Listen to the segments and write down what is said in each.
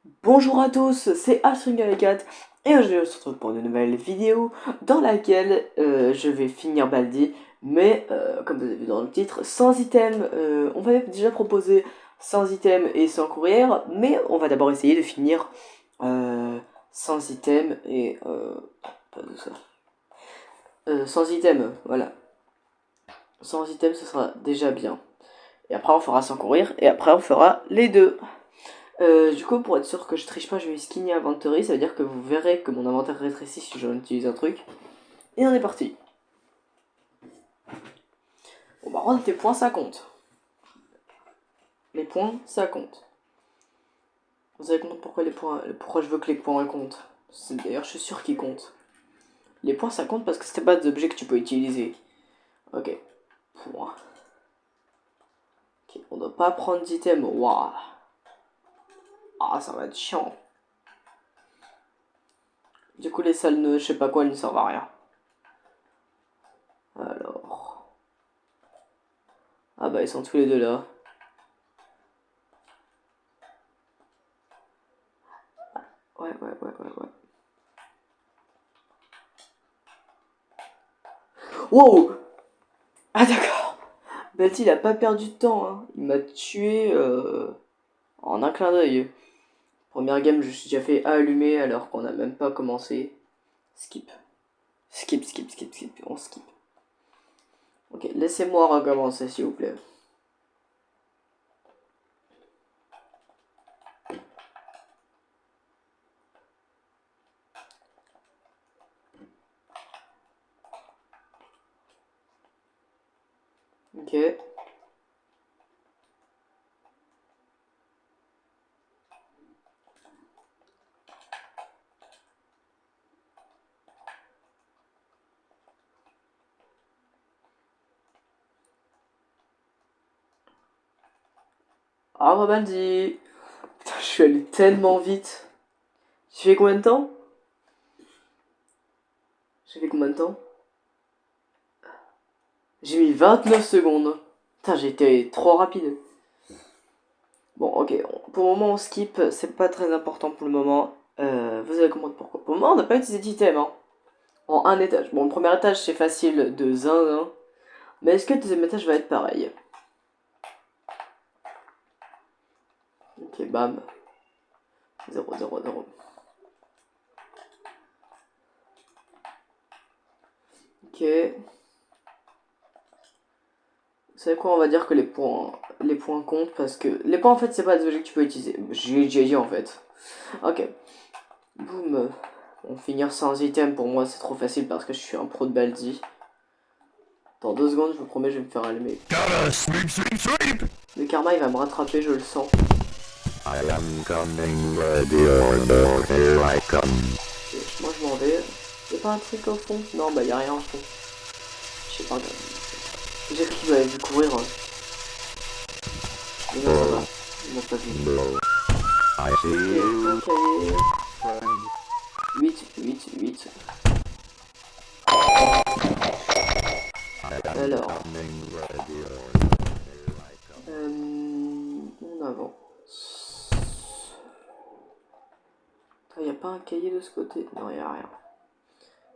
Bonjour à tous, c'est Astringa4 et aujourd'hui on se retrouve pour une nouvelle vidéo dans laquelle je vais finir Baldi, mais comme vous avez vu dans le titre, sans item. On va déjà proposer sans item et sans courir, mais on va d'abord essayer de finir sans item et pas de ça. Sans item, voilà. Sans item ce sera déjà bien. Et après on fera sans courir et après on fera les deux. Du coup, pour être sûr que je triche pas, je vais skinner inventory. Ça veut dire que vous verrez que mon inventaire rétrécit si j'en utilise un truc. Et on est parti. Bon, par contre, tes points, ça compte. Les points, ça compte. Vous allez comprendre pourquoi les points, pourquoi je veux que les points comptent. D'ailleurs, je suis sûr qu'ils comptent. Les points, ça compte parce que c'était pas des objets que tu peux utiliser. Ok. Points. Ok, on doit pas prendre d'items. Waouh. Ah, ça va être chiant. Du coup, les salles je sais pas quoi, elles ne servent à rien. Alors. Ah bah, ils sont tous les deux là. Ouais. Wow. Ah d'accord. Betty il a pas perdu de temps, hein. Il m'a tué en un clin d'œil. Première game, je suis déjà fait allumer alors qu'on a même pas commencé. Skip. Skip. On skip. Ok, laissez-moi recommencer s'il vous plaît. Ok. Ah, Robaldi. Putain, je suis allé tellement vite. Tu fais combien de temps? J'ai fait combien de temps? J'ai mis 29 secondes. Putain, j'ai été trop rapide. Bon, ok, pour le moment on skip, c'est pas très important pour le moment. Vous allez comprendre pourquoi. Pour le moment on n'a pas utilisé d'item, hein. En un étage. Bon, le premier étage c'est facile de zinzin. Mais est-ce que le deuxième étage va être pareil? Ok, bam. 0. Ok. Vous savez quoi, on va dire que les points comptent parce que... Les points en fait c'est pas des objets que tu peux utiliser. J'ai dit en fait. Ok. Boum. On finir sans item pour moi c'est trop facile parce que je suis un pro de Baldi. Dans 2 secondes, je vous promets, je vais me faire allumer. Le karma, il va me rattraper, je le sens. I am coming, ready or no, here I come. Et moi, je m'en vais. Y'a pas un truc au fond? Non, bah y'a rien au fond. Je sais pas. J'ai cru qu'il m'avait vu courir. Hein. Mais non, ça va. Ils m'ont pas vu. I see you. Ok. 8. Alors. On avance. Y'a pas un cahier de ce côté? Non, y'a rien.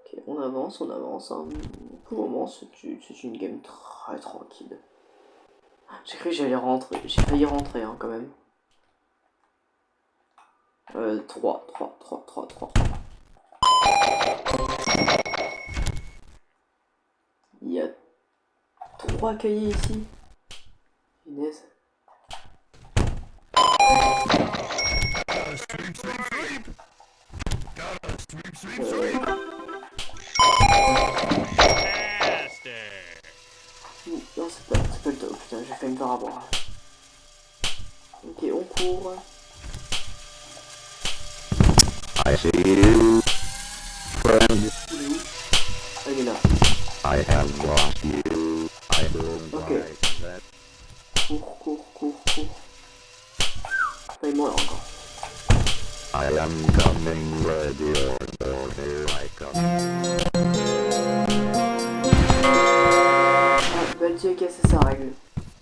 Ok, on avance. Hein. Pour le moment, c'est une game très tranquille. J'ai cru que j'allais rentrer. J'ai failli rentrer, hein, quand même. 3. Il y a 3 cahiers ici. Punaise. Non, c'est pas le top. Putain, j'ai fait une part à boire. Ok, on court. I see you, friend. Elle est là. I have lost you. I don't Ok. like that. Cours. Pas moi encore. I am coming, ready or no, here I come. Ah, Balti a cassé sa règle.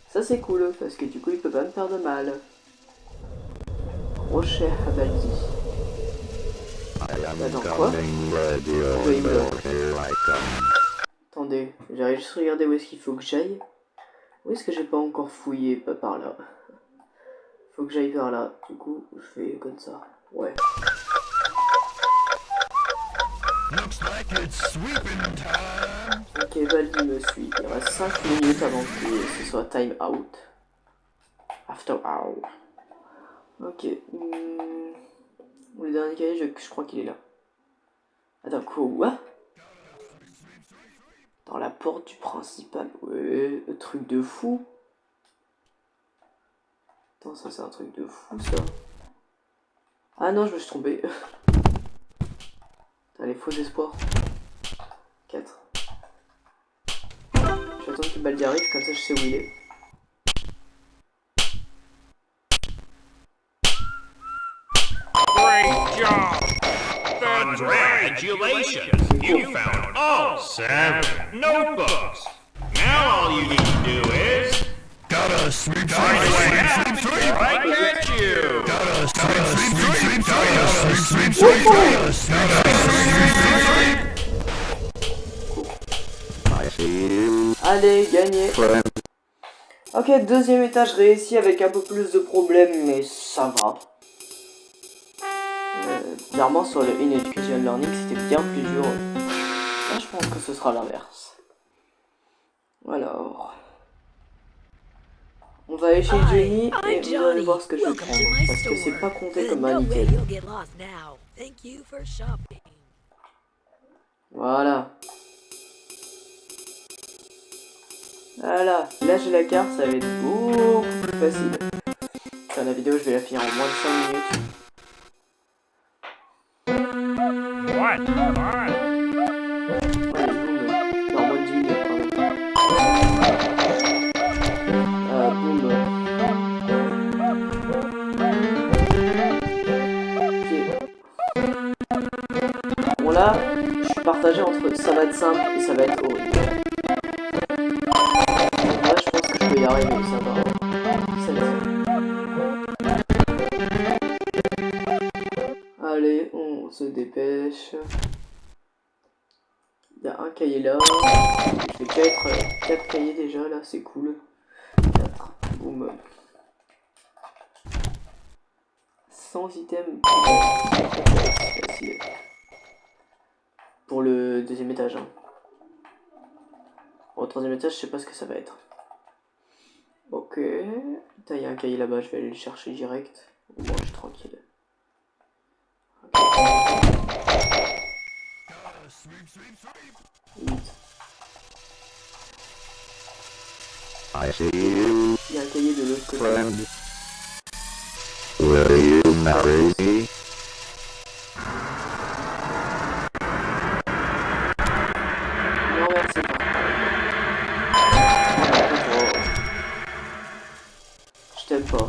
Ça c'est cool parce que du coup il peut pas me faire de mal. rocher à Baldi. I am Attends, quoi? coming, ready Oui, or voilà. no, here I come. Attendez, j'arrive juste à regarder où est-ce qu'il faut que j'aille. Où est-ce que j'ai pas encore fouillé? Pas par là. Faut que j'aille vers là. Du coup, je fais comme ça. Ouais. Looks like it's sweeping time. Ok, Baldi me suit. Il reste 5 minutes avant que ce soit time out. After hour. Ok. Le dernier cahier, je crois qu'il est là. Attends, quoi? Dans la porte du principal. Ouais, le truc de fou. Attends, ça c'est un truc de fou ça. Ah non, je me suis trompé. Allez, faux espoir. 4. J'attends que Baldi arrive, comme ça je sais où il est. Great job! Congratulations! You found all 7 notebooks. Now all you need to do is gotta sweep, find a way out before I catch you. Gotta sweep, gotta sweep. I see you, Allez, gagné. friend. Ok, deuxième étage réussi avec un peu plus de problèmes, mais ça va. Clairement, sur le In-Education Learning, c'était bien plus dur. Là, je pense que ce sera l'inverse. Alors... On va aller chez Jenny et vous allez voir ce que je vais prendre. Parce que c'est pas compté comme un nickel. Voilà. Voilà. Là, j'ai la carte, ça va être beaucoup plus facile. Enfin, la vidéo, je vais la finir en moins de 5 minutes. What? Allez, boum. Non, moins de 10 minutes, pardon. Boum. Ok. Bon là, je suis partagé entre ça va être simple et ça va être horrible. Là, je pense que je peux y arriver, ça va. Ça va. Allez, on se dépêche. Il y a un cahier là. Je vais déjà être 4 cahiers déjà, là, c'est cool. 4. Boum. 100 items. C'est facile. Pour le deuxième étage. Hein. Au troisième étage, je sais pas ce que ça va être. Ok. Putain, il y a un cahier là-bas, je vais aller le chercher direct. Au moins, je suis tranquille. Okay. 8. I see you, Il y a un cahier de l'autre côté. friend. Will you marry me? Non, merci pas. Je t'aime pas.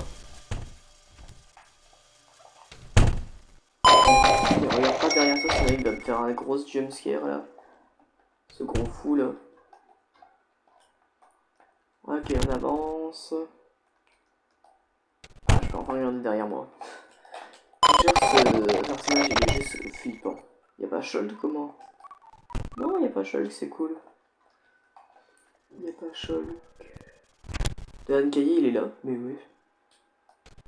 Mais regarde pas derrière toi, sinon il va me faire un gros jumpscare là. Ce gros fou là. Ok, on avance. Ah, je peux enfin regarder derrière moi. Ce personnage il est juste flippant. Y'a pas Shulk comment? Non, y'a pas Shulk, c'est cool. Y'a pas Shulk. Dan Cahier il est là, mais oui.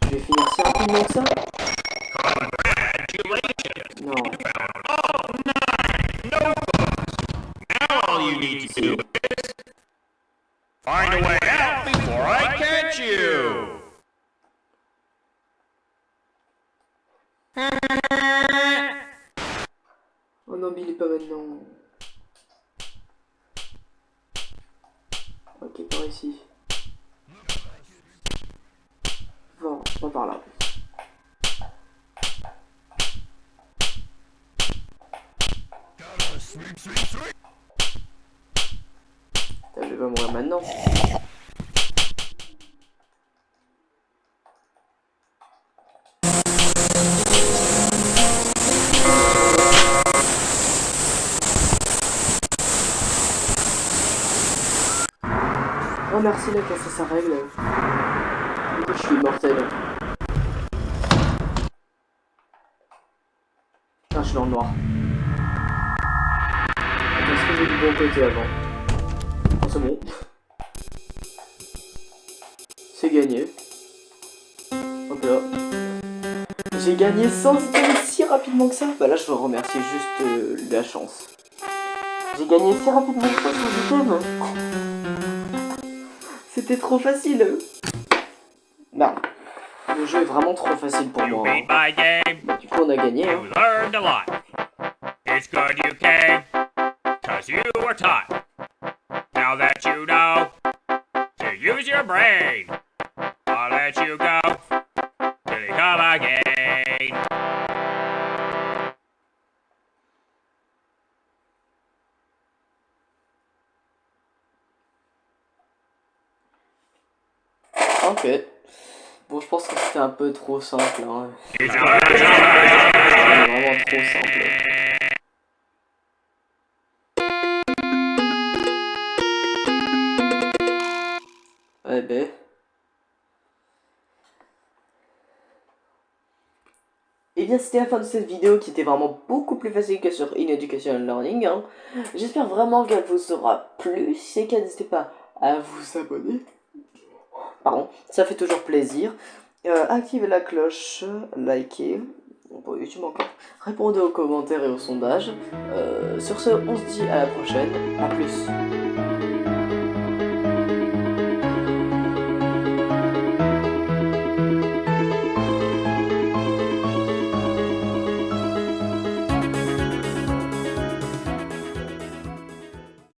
Je vais finir si rapidement que ça? Non. Now all you need to do is find a way out before I catch you. Oh non, mais il est pas maintenant. Ok, par ici. Bon, on va par là. Putain, je vais pas mourir maintenant. Oh merci, là, cassé sa règle. Du coup, je suis immortel. je suis dans le noir. Est-ce que j'ai du bon côté avant? Oh, c'est bon. C'est gagné. Hop là. J'ai gagné sans items si rapidement que ça. Bah là je veux remercier juste la chance. J'ai gagné si rapidement que ça sans items. C'était trop facile. Non. Le jeu est vraiment trop facile pour You moi. beat my game. Bah, du coup on a gagné. You learned a lot. It's good you came, 'cause you were taught. Now that you know to use your brain, I'll let you go till you come again. Ok. Bon, je pense que c'était un peu trop simple. Hein. It's C'était vraiment trop simple. Ouais, ben. Et bien, c'était la fin de cette vidéo qui était vraiment beaucoup plus facile que sur In-Education Learning. Hein. J'espère vraiment qu'elle vous aura plu. Si c'est le cas, n'hésitez pas à vous abonner. Pardon, ça fait toujours plaisir. Activez la cloche, likez. Pour YouTube encore. Répondez aux commentaires et aux sondages. Sur ce, on se dit à la prochaine. A plus.